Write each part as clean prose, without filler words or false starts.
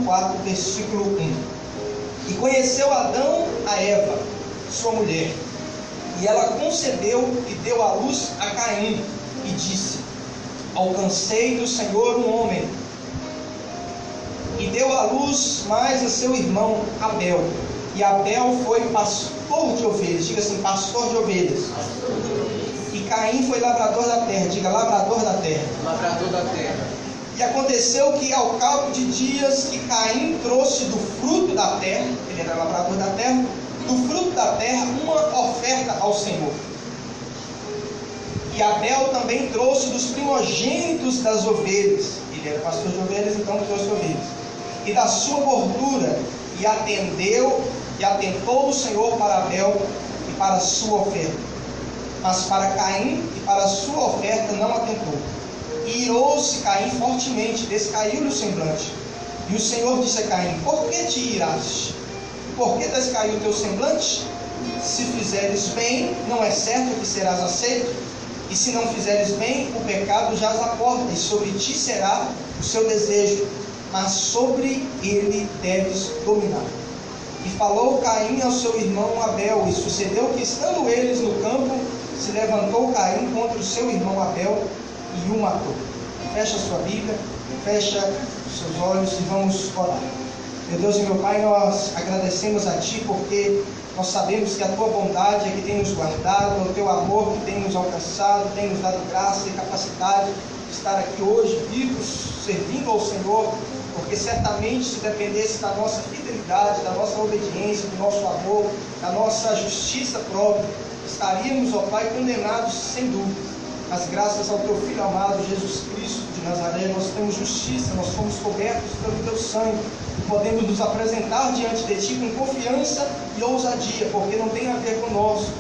capítulo 4, versículo 1. E conheceu Adão a Eva, sua mulher, e ela concebeu e deu à luz a Caim, e disse: alcancei do Senhor um homem. E deu à luz mais a seu irmão Abel. E Abel foi pastor de ovelhas. Diga assim, pastor de ovelhas. E Caim foi lavrador da terra. Diga, lavrador da terra. Lavrador da terra. E aconteceu que ao cabo de dias que Caim trouxe do fruto da terra, ele era lavrador da terra, do fruto da terra uma oferta ao Senhor. E Abel também trouxe dos primogênitos das ovelhas. Ele era pastor de ovelhas, então trouxe ovelhas. E da sua gordura, e atentou o Senhor para Abel e para a sua oferta. Mas para Caim e para a sua oferta não atentou. E irou-se Caim fortemente, descaiu-lhe o semblante. E o Senhor disse a Caim: por que te iraste? Por que descaiu o teu semblante? Se fizeres bem, não é certo que serás aceito? E se não fizeres bem, o pecado jaz à porta, e sobre ti será o seu desejo, mas sobre ele deves dominar. E falou Caim ao seu irmão Abel, e sucedeu que, estando eles no campo, se levantou Caim contra o seu irmão Abel e o matou. Fecha a sua Bíblia, fecha os seus olhos e vamos orar. Meu Deus e meu Pai, nós agradecemos a Ti porque nós sabemos que a Tua bondade é que tem nos guardado, o Teu amor que tem nos alcançado, tem nos dado graça e capacidade de estar aqui hoje, vivos, servindo ao Senhor, porque certamente se dependesse da nossa fidelidade, da nossa obediência, do nosso amor, da nossa justiça própria, estaríamos, ó Pai, condenados sem dúvida. Mas graças ao Teu Filho amado, Jesus Cristo de Nazaré, nós temos justiça, nós fomos cobertos pelo Teu sangue, e podemos nos apresentar diante de Ti com confiança e ousadia, porque não tem a ver conosco,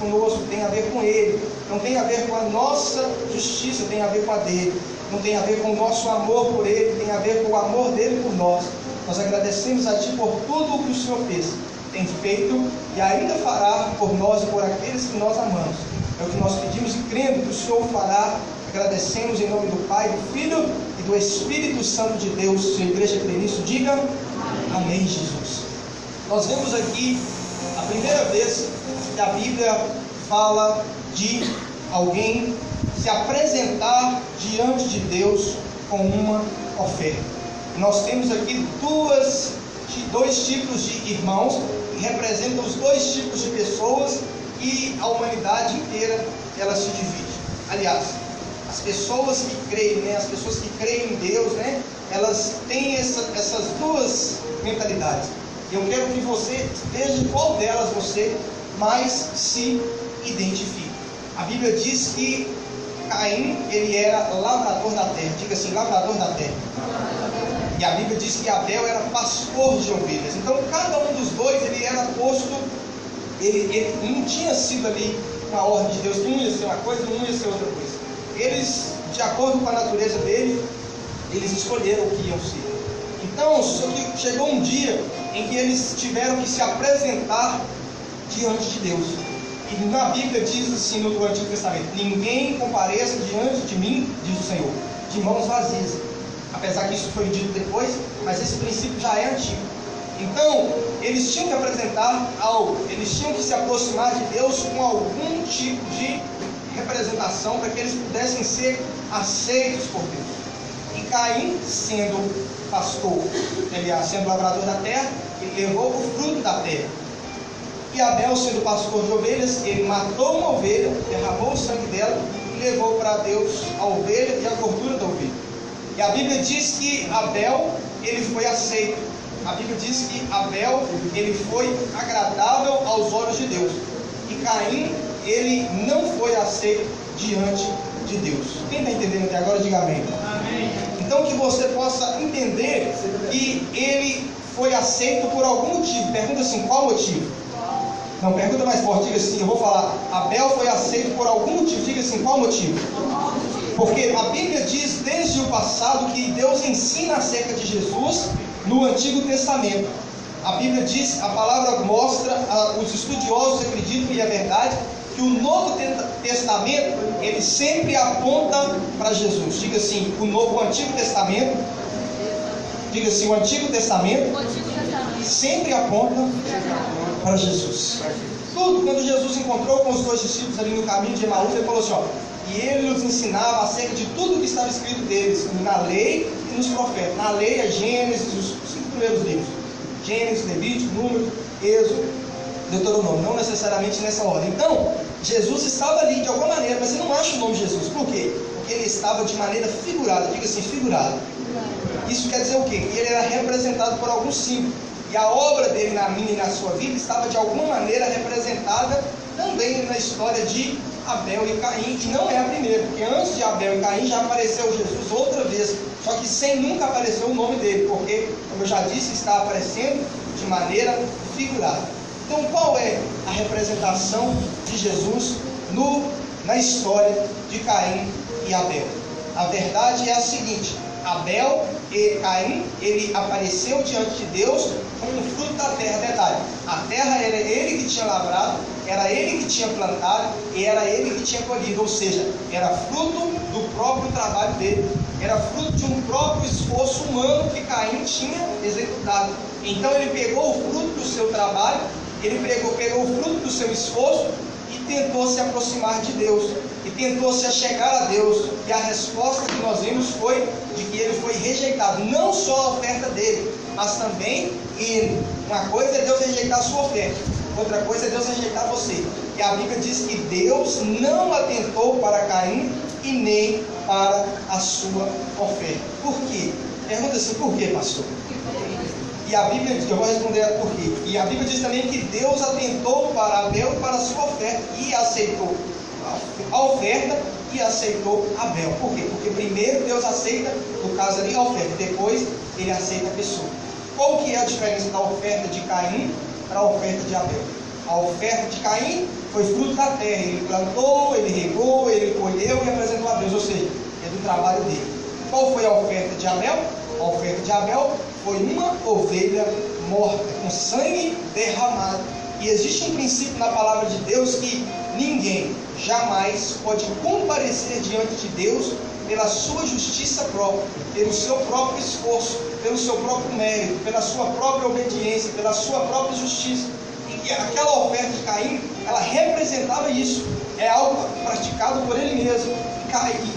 tem a ver com Ele, não tem a ver com a nossa justiça, tem a ver com a dele, não tem a ver com o nosso amor por Ele, tem a ver com o amor dele por nós. Nós agradecemos a Ti por tudo o que o Senhor fez, tem feito e ainda fará por nós e por aqueles que nós amamos. É o que nós pedimos e crendo que o Senhor fará. Agradecemos em nome do Pai, do Filho e do Espírito Santo de Deus. Se a igreja crê nisso, diga amém, Jesus. Nós vemos aqui a primeira vez que a Bíblia fala de alguém se apresentar diante de Deus com uma oferta. Nós temos aqui dois tipos de irmãos que representam os dois tipos de pessoas e a humanidade inteira ela se divide. Aliás, as pessoas que creem, as pessoas que creem em Deus, elas têm essas duas mentalidades. Eu quero que você veja qual delas você mais se identifica. A Bíblia diz que Caim, ele era lavrador da terra. Diga assim, lavrador da terra. E a Bíblia diz que Abel era pastor de ovelhas. Então cada um dos dois ele era posto, ele não tinha sido ali uma ordem de Deus, que um ia ser uma coisa, um ia ser outra coisa. Eles, de acordo com a natureza dele, eles escolheram o que iam ser. Então chegou um dia em que eles tiveram que se apresentar diante de Deus. E na Bíblia diz assim no Antigo Testamento: ninguém compareça diante de mim, diz o Senhor, de mãos vazias. Apesar que isso foi dito depois, mas esse princípio já é antigo. Então, eles tinham que apresentar algo, eles tinham que se aproximar de Deus com algum tipo de representação para que eles pudessem ser aceitos por Deus. E Caim, sendo pastor, sendo lavrador da terra, ele levou o fruto da terra. E Abel, sendo pastor de ovelhas, ele matou uma ovelha, derramou o sangue dela e levou para Deus a ovelha e a gordura da ovelha. E a Bíblia diz que Abel, ele foi aceito. A Bíblia diz que Abel, ele foi agradável aos olhos de Deus. E Caim, ele não foi aceito diante de Deus. Quem está entendendo até agora, diga amém. Amém. Então que você possa entender que ele foi aceito por algum motivo. Pergunta assim, qual motivo? Não, pergunta mais forte, diga assim, eu vou falar. Abel foi aceito por algum motivo, diga assim, qual motivo? Porque a Bíblia diz desde o passado que Deus ensina acerca de Jesus no Antigo Testamento. A Bíblia diz, a palavra mostra, os estudiosos acreditam, e é verdade, que o Novo Testamento, ele sempre aponta para Jesus. Diga assim, o Antigo Testamento, Diga assim, o Antigo Testamento sempre aponta para Jesus. Tudo, quando Jesus encontrou com os dois discípulos ali no caminho de Emaús, ele falou assim, ó, e ele nos ensinava acerca de tudo que estava escrito deles, na lei e nos profetas. Na lei é Gênesis, os 5 primeiros livros. Gênesis, Levítico, Número, Êxodo, Deuteronômio. Não necessariamente nessa ordem. Então, Jesus estava ali de alguma maneira, mas você não acha o nome de Jesus. Por quê? Porque ele estava de maneira figurada. Diga assim, figurada. Isso quer dizer o quê? Que ele era representado por algum símbolo. E a obra dele na minha e na sua vida estava de alguma maneira representada também na história de Abel e Caim, e não é a primeira, porque antes de Abel e Caim já apareceu Jesus outra vez, só que sem nunca aparecer o nome dele, porque, como eu já disse, está aparecendo de maneira figurada. Então, qual é a representação de Jesus na história de Caim e Abel? A verdade é a seguinte: Abel e Caim, ele apareceu diante de Deus como um fruto da terra. Detalhe, a terra era ele que tinha lavrado, era ele que tinha plantado e era ele que tinha colhido, ou seja, era fruto do próprio trabalho dele, era fruto de um próprio esforço humano que Caim tinha executado. Então ele pegou o fruto do seu trabalho, ele pegou o fruto do seu esforço e tentou se aproximar de Deus, e tentou se achegar a Deus, e a resposta que nós vimos foi de que ele foi rejeitado, não só a oferta dele, mas também ele. Uma coisa é Deus rejeitar a sua oferta, outra coisa é Deus rejeitar você. E a Bíblia diz que Deus não atentou para Caim e nem para a sua oferta. Por quê? Pergunta assim, por quê, pastor? E a Bíblia diz, eu vou responder por quê. E a Bíblia diz também que Deus atentou para Abel e para a sua oferta e aceitou a oferta e aceitou Abel. Por quê? Porque primeiro Deus aceita, no caso ali, a oferta, depois ele aceita a pessoa. Qual que é a diferença da oferta de Caim para a oferta de Abel? A oferta de Caim foi fruto da terra, ele plantou, ele regou, ele colheu e apresentou a Deus, ou seja, é do trabalho dele. Qual foi a oferta de Abel? A oferta de Abel foi uma ovelha morta, com sangue derramado. E existe um princípio na palavra de Deus que ninguém jamais pode comparecer diante de Deus pela sua justiça própria, pelo seu próprio esforço, pelo seu próprio mérito, pela sua própria obediência, pela sua própria justiça. E aquela oferta de Caim, ela representava isso. É algo praticado por ele mesmo.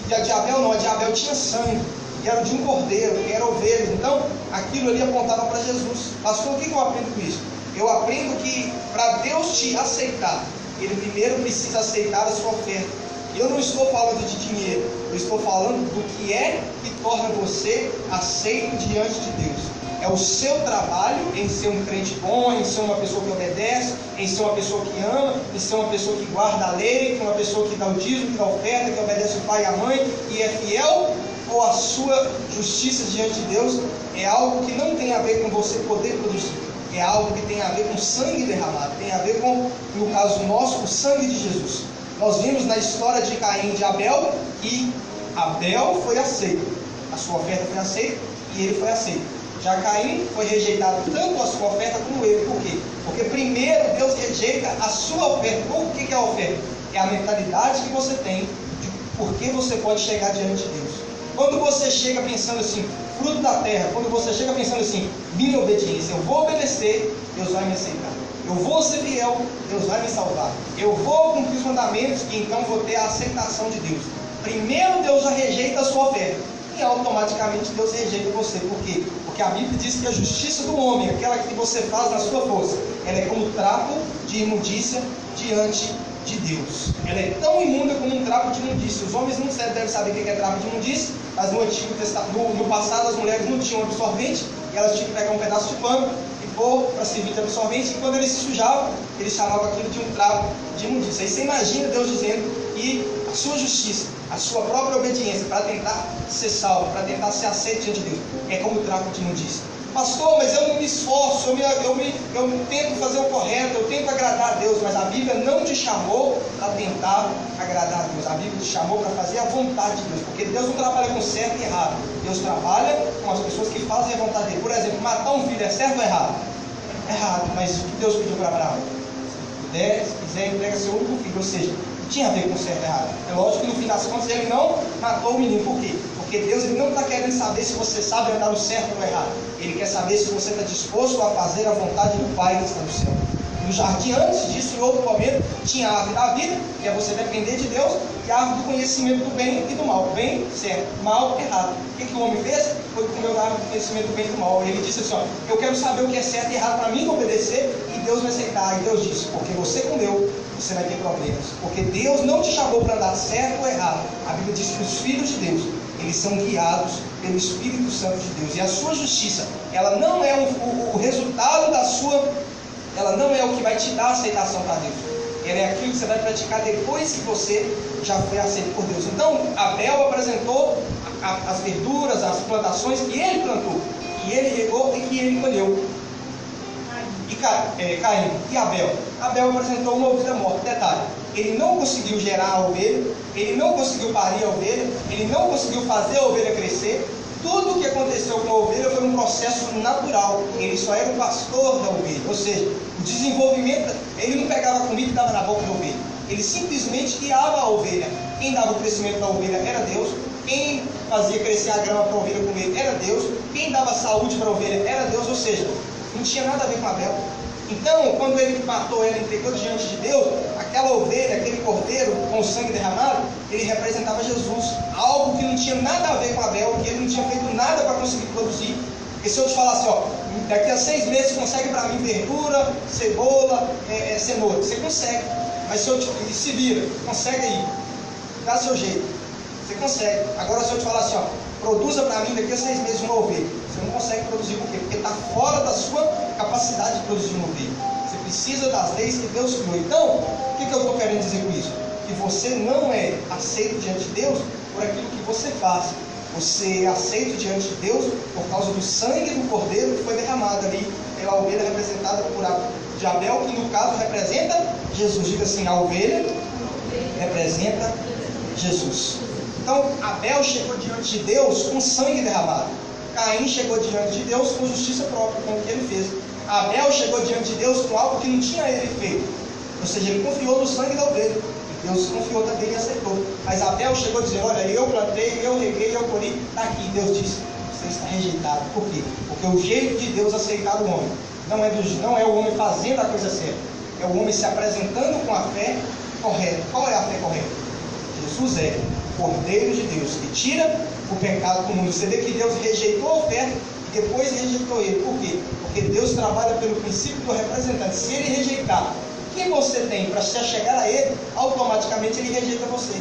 E a de Abel não, a de Abel tinha sangue, que era de um cordeiro, que era ovelha. Então, aquilo ali apontava para Jesus. Pastor, o que eu aprendo com isso? Eu aprendo que para Deus te aceitar, Ele primeiro precisa aceitar a sua oferta. Eu não estou falando de dinheiro, eu estou falando do que é que torna você aceito diante de Deus. É o seu trabalho em ser um crente bom, em ser uma pessoa que obedece, em ser uma pessoa que ama, em ser uma pessoa que guarda a lei, uma pessoa que dá o dízimo, que dá a oferta, que obedece o pai e a mãe e é fiel, ou a sua justiça diante de Deus é algo que não tem a ver com você poder produzir. É algo que tem a ver com sangue derramado, tem a ver com, no caso nosso, o sangue de Jesus. Nós vimos na história de Caim e de Abel que Abel foi aceito, a sua oferta foi aceita e ele foi aceito. Já Caim foi rejeitado tanto a sua oferta como ele. Por quê? Porque primeiro Deus rejeita a sua oferta. O que é a oferta? É a mentalidade que você tem de por que você pode chegar diante de Deus. Quando você chega pensando assim, fruto da terra, quando você chega pensando assim, minha obediência, eu vou obedecer, Deus vai me aceitar. Eu vou ser fiel, Deus vai me salvar. Eu vou cumprir os mandamentos e então vou ter a aceitação de Deus. Primeiro Deus já rejeita a sua oferta e automaticamente Deus rejeita você. Por quê? Porque a Bíblia diz que a justiça do homem, aquela que você faz na sua força, ela é como trapo de imundícia diante de Deus. Ela é tão imunda como um trapo de imundícia. Os homens não devem saber o que é trapo de imundícia, mas no Antigo Testamento, no passado, as mulheres não tinham absorvente e elas tinham que pegar um pedaço de pano e pôr para servir de absorvente, e quando eles se sujavam, eles chamavam aquilo de um trapo de imundícia. Aí você imagina Deus dizendo que a sua justiça, a sua própria obediência para tentar ser salvo, para tentar ser aceito diante de Deus, é como o trapo de imundícia. Pastor, mas eu não me esforço, eu tento fazer o correto, eu tento agradar a Deus, mas a Bíblia não te chamou para tentar agradar a Deus, a Bíblia te chamou para fazer a vontade de Deus, porque Deus não trabalha com certo e errado, Deus trabalha com as pessoas que fazem a vontade dele. Por exemplo, matar um filho é certo ou errado? Errado, mas o que Deus pediu para Abraão? Se quiser, entrega seu único filho, ou seja, tinha a ver com certo e errado. É lógico que no fim das contas ele não matou o menino. Por quê? Porque Deus ele não está querendo saber se você sabe andar no certo ou no errado. Ele quer saber se você está disposto a fazer a vontade do Pai que está no céu. No jardim, antes disso, em outro momento, tinha a árvore da vida, que é você depender de Deus, e a árvore do conhecimento do bem e do mal. Bem, certo. Mal, errado. O que o homem fez? Foi comer a árvore do conhecimento do bem e do mal. Ele disse assim, ó, eu quero saber o que é certo e errado para mim obedecer, e Deus vai aceitar. E Deus disse, porque você comeu, você vai ter problemas. Porque Deus não te chamou para andar certo ou errado. A Bíblia diz que os filhos de Deus, eles são guiados pelo Espírito Santo de Deus. E a sua justiça, ela não é o resultado da sua... Ela não é o que vai te dar aceitação para Deus. Ela é aquilo que você vai praticar depois que você já foi aceito por Deus. Então, Abel apresentou as verduras, as plantações que ele plantou, que ele regou e que ele colheu. E Caim e Abel. Abel apresentou uma ovelha morta. Detalhe, ele não conseguiu gerar a ovelha, ele não conseguiu parir a ovelha, ele não conseguiu fazer a ovelha crescer. Tudo o que aconteceu com a ovelha foi um processo natural. Ele só era o pastor da ovelha. Ou seja, o desenvolvimento, ele não pegava comida e dava na boca da ovelha. Ele simplesmente guiava a ovelha. Quem dava o crescimento da ovelha era Deus. Quem fazia crescer a grama para a ovelha comer era Deus. Quem dava saúde para a ovelha era Deus. Ou seja, não tinha nada a ver com Abel. Então, quando ele matou ela e entregou diante de Deus, aquela ovelha, aquele cordeiro com o sangue derramado, ele representava Jesus. Algo que não tinha nada a ver com Abel, que ele não tinha feito nada para conseguir produzir. Porque se eu te falar assim, ó, daqui a 6 meses você consegue para mim verdura, cebola, cenoura, você consegue. Mas se eu te se vira, consegue aí, dá seu jeito, você consegue. Agora se eu te falar assim, ó, produza para mim daqui a 6 meses uma ovelha, você não consegue produzir. Por quê? Porque está fora da sua capacidade de produzir uma ovelha. Você precisa das leis que Deus criou. Então, o que eu estou querendo dizer com isso? Que você não é aceito diante de Deus por aquilo que você faz. Você é aceito diante de Deus por causa do sangue do cordeiro que foi derramado ali pela ovelha representada por Abel, que no caso representa Jesus. Diga assim, a ovelha representa Jesus. Então, Abel chegou diante de Deus com sangue derramado. Caim chegou diante de Deus com justiça própria, com o que ele fez. Abel chegou diante de Deus com algo que não tinha ele feito. Ou seja, ele confiou no sangue da ovelha. E Deus confiou também e aceitou. Mas Abel chegou dizendo, olha, eu plantei, eu reguei, eu colhi. Está aqui. Deus disse, você está rejeitado. Por quê? Porque o jeito de Deus aceitar o homem não é o homem fazendo a coisa certa. É o homem se apresentando com a fé correta. Qual é a fé correta? Jesus é o Cordeiro de Deus que tira o pecado do mundo. Você vê que Deus rejeitou a oferta e depois rejeitou ele. Por quê? Porque Deus trabalha pelo princípio do representante. Se ele rejeitar o que você tem para se chegar a ele, automaticamente ele rejeita você.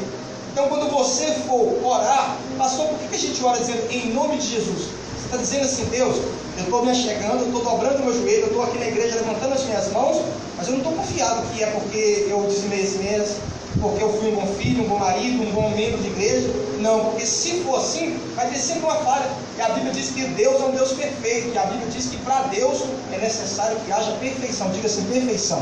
Então, quando você for orar, pastor, por que a gente ora dizendo em nome de Jesus? Você está dizendo assim, Deus, eu estou me achegando, eu estou dobrando meu joelho, eu estou aqui na igreja levantando as minhas mãos, mas eu não estou confiado que é porque eu dizimei esse mês, porque eu fui um bom filho, um bom marido, um bom membro de igreja. Não, porque se for assim, vai ter sempre uma falha. E a Bíblia diz que Deus é um Deus perfeito. E a Bíblia diz que para Deus é necessário que haja perfeição. Diga assim, perfeição.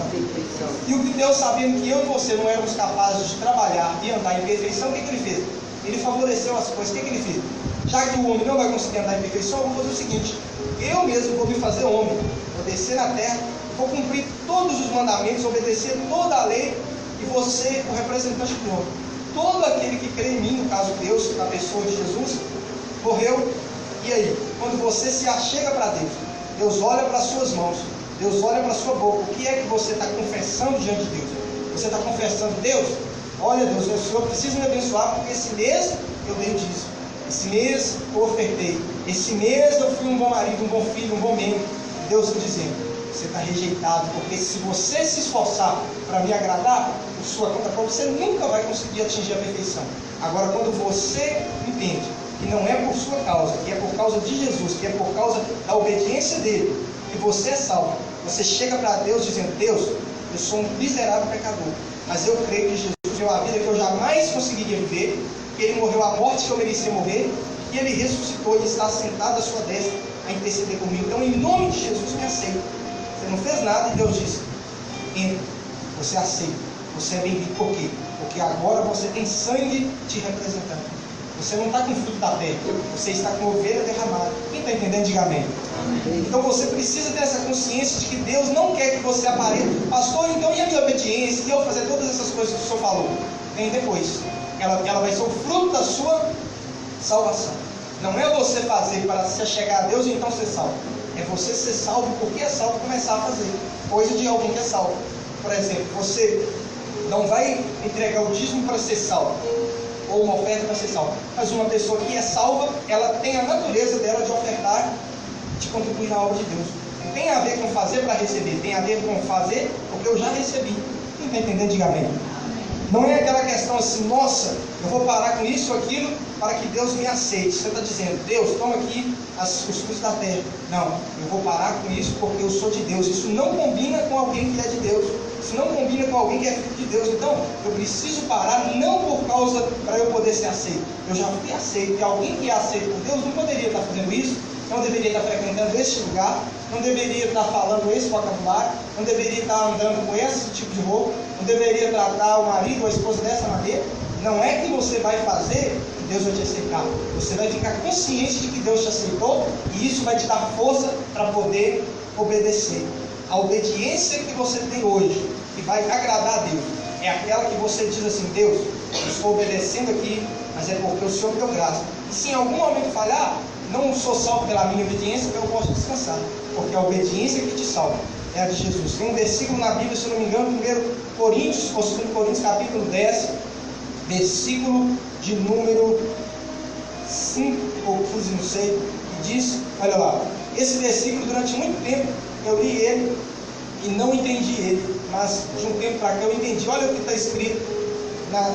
E o que Deus, sabendo que eu e você não éramos capazes de trabalhar e andar em perfeição, o que ele fez? Ele favoreceu as coisas. O que ele fez? Já que o homem não vai conseguir andar em perfeição, eu vou fazer o seguinte: eu mesmo vou me fazer homem, vou descer na terra, vou cumprir todos os mandamentos, obedecer toda a lei, e você, o representante do homem. Todo aquele que crê em mim, no caso Deus, na pessoa de Jesus, morreu. E aí? Quando você se achega para Deus, Deus olha para as suas mãos, Deus olha para a sua boca. O que é que você está confessando diante de Deus? Você está confessando, Deus, olha Deus, o Senhor precisa me abençoar, porque esse mês eu dei o dízimo, esse mês eu ofertei, esse mês eu fui um bom marido, um bom filho, um bom membro. Deus está dizendo, você está rejeitado, porque se você se esforçar para me agradar, por sua conta própria, você nunca vai conseguir atingir a perfeição. Agora, quando você entende que não é por sua causa, que é por causa de Jesus, que é por causa da obediência dele, que você é salvo, você chega para Deus dizendo, Deus, eu sou um miserável pecador, mas eu creio que Jesus viveu a vida que eu jamais conseguiria viver, que ele morreu a morte que eu merecia morrer, que ele ressuscitou e está sentado à sua destra a interceder por mim. Então, em nome de Jesus, me aceita. Você não fez nada e Deus disse, entra, você aceita, você é bem-vindo. Por quê? Porque agora você tem sangue te representando. Você não está com fruto da terra, você está com ovelha derramada. Quem está entendendo, diga amém. Então você precisa ter essa consciência de que Deus não quer que você apareça. Pastor, então e a minha obediência? E eu fazer todas essas coisas que o Senhor falou? Vem depois. Ela vai ser o fruto da sua salvação. Não é você fazer para se chegar a Deus e então ser salvo. É você ser salvo porque é salvo começar a fazer coisa de alguém que é salvo. Por exemplo, você não vai entregar o dízimo para ser salvo, ou uma oferta para ser salvo. Mas uma pessoa que é salva, ela tem a natureza dela de ofertar, de contribuir na obra de Deus. Não tem a ver com fazer para receber, tem a ver com fazer porque eu já recebi. Quem está entendendo, diga amém. Não é aquela questão assim, nossa, eu vou parar com isso ou aquilo para que Deus me aceite. Você está dizendo, Deus, toma aqui os frutos da terra. Não, eu vou parar com isso porque eu sou de Deus. Isso não combina com alguém que é de Deus. Isso não combina com alguém que é filho de Deus. Então, eu preciso parar, não por causa para eu poder ser aceito. Eu já fui aceito. E alguém que é aceito por Deus não poderia estar fazendo isso, não deveria estar frequentando esse lugar, não deveria estar falando esse vocabulário, não deveria estar andando com esse tipo de roupa, não deveria tratar o marido ou a esposa dessa maneira. Não é que você vai fazer que Deus vai te aceitar. Você vai ficar consciente de que Deus te aceitou e isso vai te dar força para poder obedecer. A obediência que você tem hoje, que vai agradar a Deus, é aquela que você diz assim, Deus, eu estou obedecendo aqui, mas é porque o Senhor me deu graça. E se em algum momento falhar, não sou salvo pela minha obediência, eu posso descansar, porque a obediência que te salva é a de Jesus. Tem um versículo na Bíblia, se eu não me engano, 1 Coríntios, ou 2 Coríntios, capítulo 10, versículo de número 5 ou 15, não sei, que diz, olha lá, esse versículo durante muito tempo eu li ele e não entendi ele, mas de um tempo para cá eu entendi. Olha o que está escrito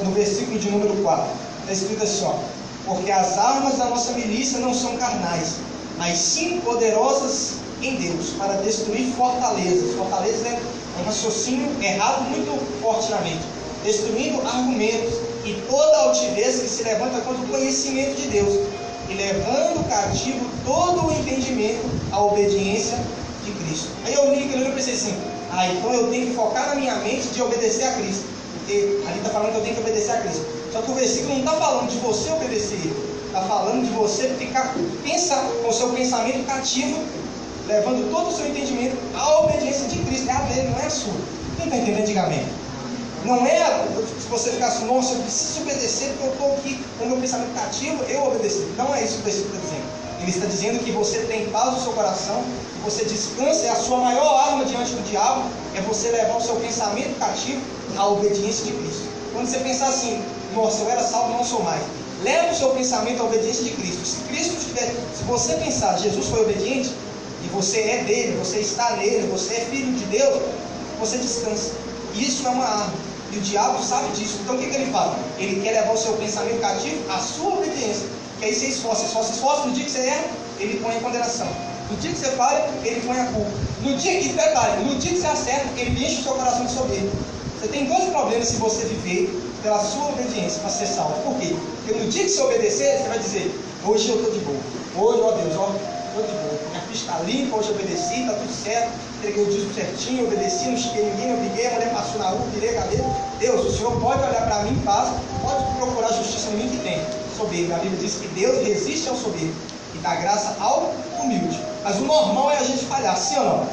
no versículo de número 4, está escrito assim, ó, porque as armas da nossa milícia não são carnais, mas sim poderosas em Deus, para destruir fortalezas. Fortalezas é um raciocínio errado muito forte na mente. Destruindo argumentos e toda altivez que se levanta contra o conhecimento de Deus, e levando cativo todo o entendimento à obediência de Cristo. Aí eu li aquilo e pensei assim, então eu tenho que focar na minha mente de obedecer a Cristo, porque ali está falando que eu tenho que obedecer a Cristo. Só que o versículo não está falando de você obedecer, está falando de você pensar com o seu pensamento cativo, levando todo o seu entendimento à obediência de Cristo. É a dele, não é a sua. Quem está entendendo, diga amém. Não é se você ficar assim, nossa, eu preciso obedecer porque eu estou aqui com o meu pensamento cativo, eu obedecer. Não é isso que o versículo está dizendo. Ele está dizendo que você tem paz no seu coração, que você descansa, é a sua maior arma diante do diabo, é você levar o seu pensamento cativo à obediência de Cristo. Quando você pensar assim, nossa, eu era salvo, não sou mais. Leva o seu pensamento à obediência de Cristo. Se você pensar, Jesus foi obediente, e você é dele, você está nele, você é filho de Deus, você descansa. Isso é uma arma. E o diabo sabe disso. Então o que ele faz? Ele quer levar o seu pensamento cativo à sua obediência. Que aí você esforça. No dia que você erra, ele põe a condenação. No dia que você falha, ele põe a culpa. No dia que você acerta, ele enche o seu coração de soberba. Você tem dois problemas se você viver pela sua obediência para ser salvo. Por quê? Porque no dia que você obedecer, você vai dizer, hoje eu estou de boa. Hoje, ó Deus, ó, estou de boa. Minha ficha está limpa, hoje eu obedeci, está tudo certo. Entreguei o dízimo certinho, obedeci, não cheguei ninguém, não briguei, a mulher passou na rua, virei a cabeça. Deus, o Senhor pode olhar para mim em paz, pode procurar justiça em mim que tem. Soberbo. A Bíblia diz que Deus resiste ao soberbo e dá graça ao humilde. Mas o normal é a gente falhar, sim ou não?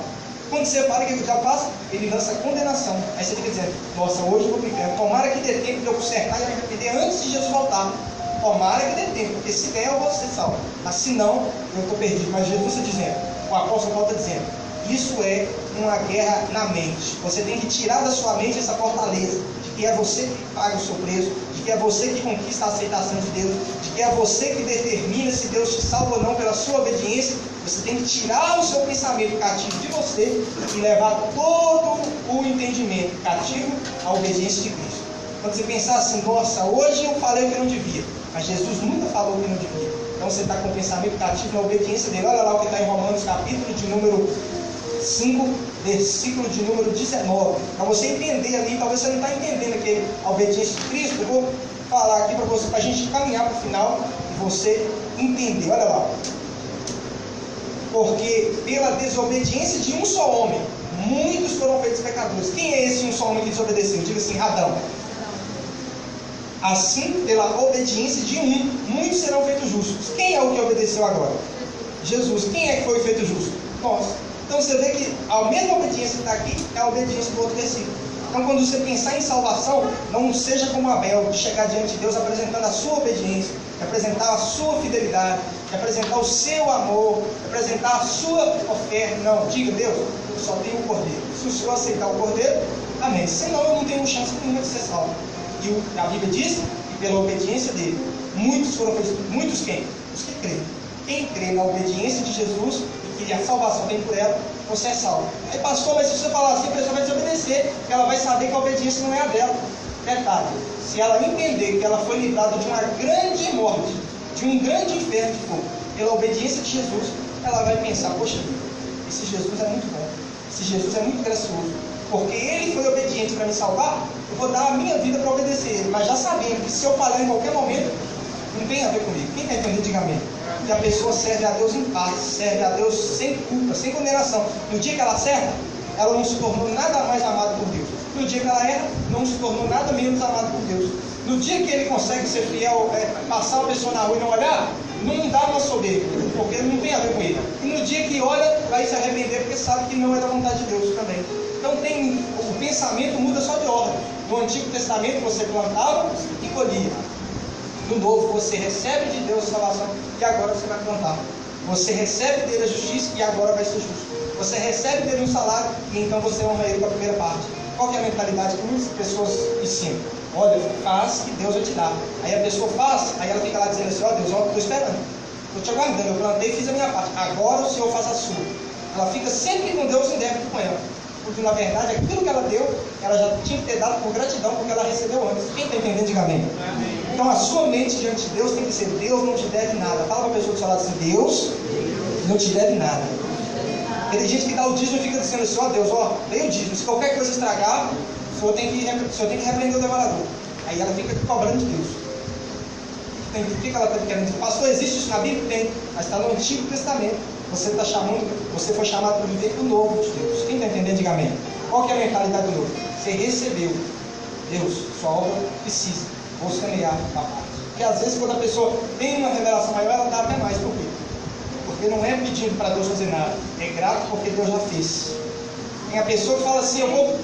Quando você fala, o que o diabo faz? Ele lança condenação. Aí você fica dizendo, nossa, hoje eu vou brincar. Tomara que dê tempo de eu consertar e me arrepender antes de Jesus voltar. Tomara que dê tempo, porque se der eu vou ser salvo. Mas se não, eu estou perdido. Mas Jesus está dizendo, o apóstolo Paulo está dizendo, isso é uma guerra na mente. Você tem que tirar da sua mente essa fortaleza de que é você que paga o seu preço, de que é você que conquista a aceitação de Deus, de que é você que determina se Deus te salva ou não pela sua obediência. Você tem que tirar o seu pensamento cativo de você e levar todo o entendimento cativo à obediência de Cristo. Quando você pensar assim, nossa, hoje eu falei o que não devia, mas Jesus nunca falou o que não devia. Então você está com o pensamento cativo na obediência dele. Olha lá o que está em Romanos, capítulo de número 5, versículo de número 19. Para você entender ali, talvez você não está entendendo a obediência de Cristo. Eu vou falar aqui para você, para a gente caminhar para o final e você entender. Olha lá. Porque pela desobediência de um só homem, muitos foram feitos pecadores. Quem é esse um só homem que desobedeceu? Diga assim, Adão. Assim, pela obediência de um, muitos serão feitos justos. Quem é o que obedeceu agora? Jesus. Quem é que foi feito justo? Nós. Então você vê que a mesma obediência que está aqui é a obediência do outro versículo. Então quando você pensar em salvação, não seja como Abel, de chegar diante de Deus apresentando a sua obediência, apresentar a sua fidelidade, de apresentar o seu amor, de apresentar a sua oferta. Não, diga, Deus, eu só tenho o Cordeiro. Se o Senhor aceitar o Cordeiro, amém. Senão eu não tenho chance nenhuma de ser salvo. E a Bíblia diz que pela obediência dele, muitos foram feitos. Muitos quem? Os que creem. Quem crê na obediência de Jesus e que a salvação vem por ela, você é salvo. Aí, pastor, mas se você falar assim, a pessoa vai desobedecer, porque ela vai saber que a obediência não é a dela. Detalhe, se ela entender que ela foi livrada de uma grande morte, de um grande inferno de fogo, pela obediência de Jesus, ela vai pensar, poxa, esse Jesus é muito bom, esse Jesus é muito gracioso, porque ele foi obediente para me salvar, eu vou dar a minha vida para obedecer ele, mas já sabendo que se eu falhar em qualquer momento, não tem a ver comigo. Quem está entendendo, diga amém. Que a pessoa serve a Deus em paz, serve a Deus sem culpa, sem condenação. No dia que ela acerta, ela não se tornou nada mais amada por Deus. No dia que ela erra, não se tornou nada menos amada por Deus. No dia que ele consegue ser fiel, passar uma pessoa na rua e não olhar, não dá uma soberba, porque não tem a ver com ele. E no dia que olha, vai se arrepender, porque sabe que não é da vontade de Deus também. Então o pensamento muda só de ordem. No Antigo Testamento você plantava e colhia. No Novo você recebe de Deus a salvação e agora você vai plantar. Você recebe dele a justiça e agora vai ser justo. Você recebe dele um salário e então você honra ele com a primeira parte. Qual que é a mentalidade que muitas pessoas ensinam? Olha, faz que Deus vai te dar. Aí a pessoa faz, aí ela fica lá dizendo assim, ó Deus, eu estou esperando, estou te aguardando, eu plantei e fiz a minha parte, agora o Senhor faz a sua. Ela fica sempre com Deus em débito com ela, porque na verdade aquilo que ela deu, ela já tinha que ter dado por gratidão, porque ela recebeu antes. Quem está entendendo, diga amém. Então a sua mente diante de Deus tem que ser, Deus não te deve nada. Fala para a pessoa do seu lado assim, Deus não te deve nada. Tem gente que dá o dízimo e fica dizendo assim, ó Deus, ó, dei o dízimo, se qualquer coisa estragar, o senhor tem que repreender o devorador. Aí ela fica cobrando de Deus. O que ela está querendo dizer? Pastor, existe isso na Bíblia? Tem, mas está no Antigo Testamento. Você foi chamado para viver o novo de Deus. Quem está entendendo, diga amém. Qual que é a mentalidade do novo? Você recebeu. Deus, sua obra precisa. Vou semear a parte. Porque às vezes quando a pessoa tem uma revelação maior, ela dá até mais. Por quê? Porque não é pedindo para Deus fazer nada. É grato porque Deus já fez. Tem a pessoa que fala assim, eu vou...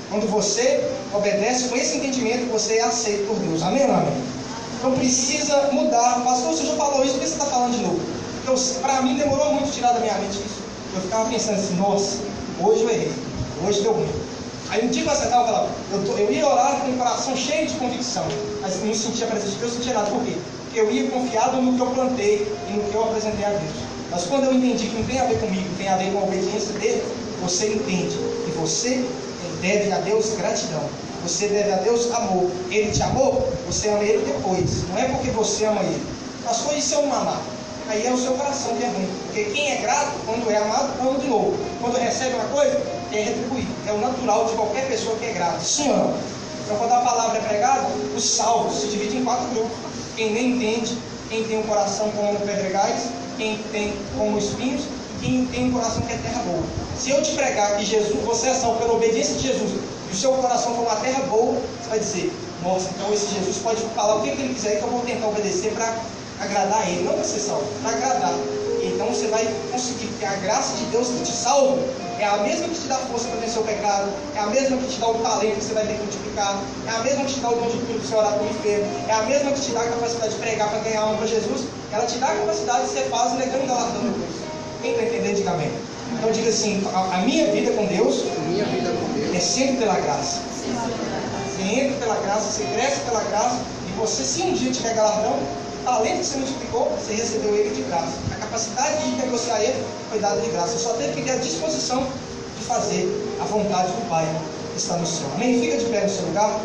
Quando você obedece com esse entendimento, você é aceito por Deus. Amém ou não amém? Então precisa mudar. Pastor, você já falou isso, por que você está falando de novo? Para mim demorou muito tirar da minha mente isso. Eu ficava pensando assim, nossa, hoje eu errei, hoje deu ruim. Aí um dia que eu acertava, eu falava, eu ia orar com o coração cheio de convicção, mas não sentia a presença de Deus, não sentia nada. Por quê? Porque eu ia confiado no que eu plantei e no que eu apresentei a Deus. Mas quando eu entendi que não tem a ver comigo, tem a ver com a obediência dele, você entende que você deve a Deus gratidão. Você deve a Deus amor. Ele te amou, você ama ele depois. Não é porque você ama ele. Pastor, isso é um amar. Aí é o seu coração que é ruim. Porque quem é grato, quando é amado, ama de novo. Quando recebe uma coisa, quer retribuir. É o natural de qualquer pessoa que é grata. Sim ou não? Então quando a palavra é pregada, os salvos se dividem em 4 grupos. Quem nem entende, quem tem um coração como pedregais, quem tem como espinhos, e quem tem um coração que é terra boa. Se eu te pregar que Jesus, você é salvo pela obediência de Jesus, e o seu coração for uma terra boa, você vai dizer, nossa, então esse Jesus pode falar o que ele quiser, que eu vou tentar obedecer para agradar a ele, não para ser salvo, para agradar. Então você vai conseguir, porque a graça de Deus que te salva é a mesma que te dá força para vencer o pecado, é a mesma que te dá o talento que você vai ter que multiplicar, é a mesma que te dá o dom de cura para você orar pelo enfermo, é a mesma que te dá a capacidade de pregar para ganhar alma para Jesus, ela te dá a capacidade de ser fácil negando e galardão depois. Quem está entendendo, diga amém. Então diga assim, a minha vida com Deus é sempre pela graça. Você entra pela graça, você cresce pela graça, e você, se um dia tiver galardão, o talento que você multiplicou, você recebeu ele de graça. A capacidade de negociar ele foi dada de graça. Você só teve que ter a disposição de fazer a vontade do Pai que está no céu. Amém? Fica de pé no seu lugar.